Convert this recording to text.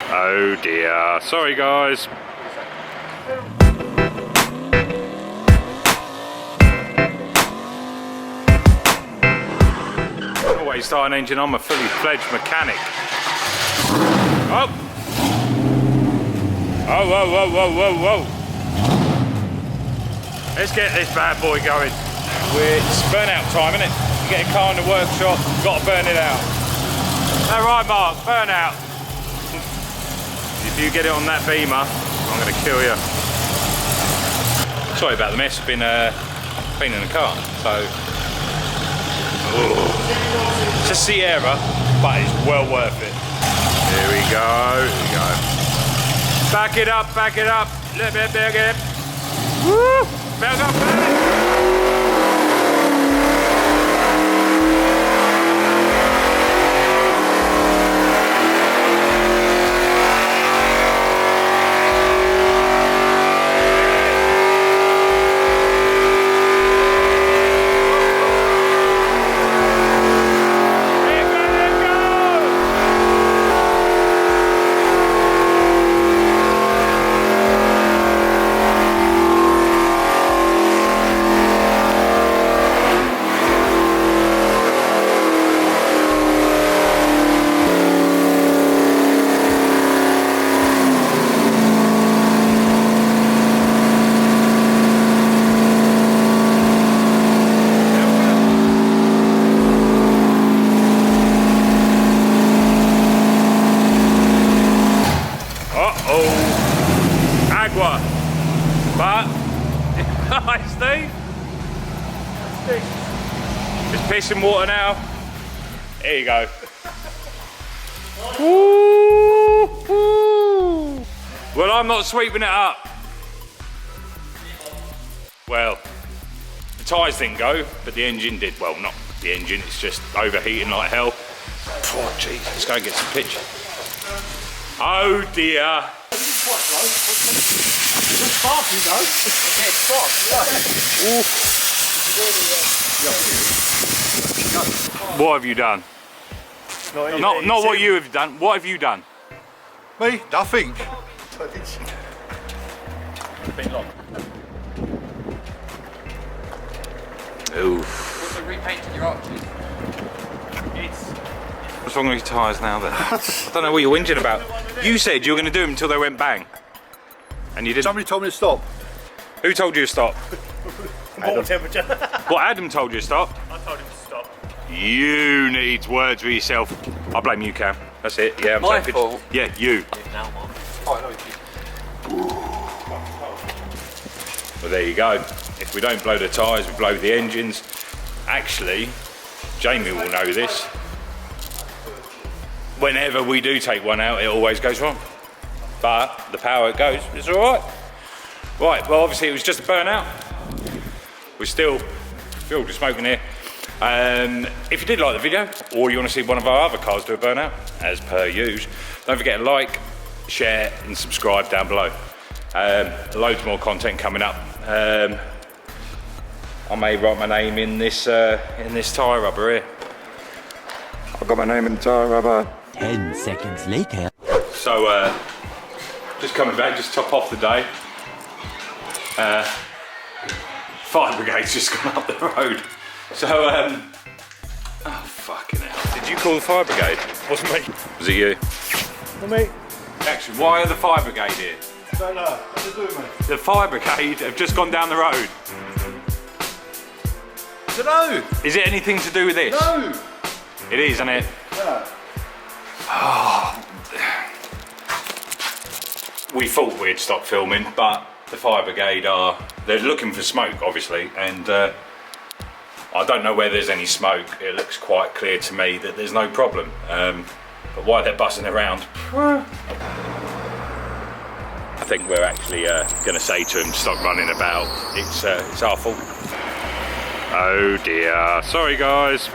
Oh dear, sorry guys. Always start an engine, I'm a fully fledged mechanic. Oh! Oh, whoa, whoa, whoa, whoa, whoa. Let's get this bad boy going. It's burnout time, isn't it? You get a car in the workshop, you've got to burn it out. All right, Mark, burnout. If you get it on that Beamer, I'm going to kill you. Sorry about the mess, been in the car, so. Ooh. It's a Sierra, but it's well worth it. Here we go, here we go. Back it up, back it up. A little bit bigger. Woo! Back up, back. But, hi Steve. Just pissing water now. Here you go. Woo, woo. Well, I'm not sweeping it up. Well, the tyres didn't go, but the engine did. Well, not the engine, it's just overheating like hell. Oh, jeez, let's go and get some pictures. Oh dear. It's sparky though. Yeah, it's sparky. What have you done? Not what you have done. What have you done? Me? Nothing. Oof. Also repainting your arches. What's wrong with your tyres now then? I don't know what you're whinging about. You said you were going to do them until they went bang. And you didn't. Somebody told me to stop. Who told you to stop? Water temperature. What, Adam told you to stop? I told him to stop. You need words with yourself. I blame you, Cam. That's it. Yeah, I'm My taking fault? Yeah, you. Now, Mark. Well, there you go. If we don't blow the tyres, we blow the engines. Actually, Jamie will know this. Whenever we do take one out, it always goes wrong. But the power it goes, it's all right. Right, well, obviously it was just a burnout. We're still filled with smoke in here. If you did like the video, or you want to see one of our other cars do a burnout, as per usual, don't forget to like, share, and subscribe down below. Loads more content coming up. I may write my name in this tyre rubber here. I've got my name in the tyre rubber. 10 seconds later. So, just coming back, just top off the day. Fire brigade's just gone up the road. So, oh fucking hell. Did you call the fire brigade? Wasn't me. Was it you? Not me. Actually, why are the fire brigade here? Don't know. What to do, mate? The fire brigade have just gone down the road. Dunno. Is it anything to do with this? No. It is, isn't it? Yeah. Oh. We thought we'd stop filming, but the fire brigade they're looking for smoke, obviously, and I don't know where there's any smoke. It looks quite clear to me that there's no problem. But why they're buzzing around, I think we're actually going to say to them to stop running about. It's our fault. Oh dear, sorry guys.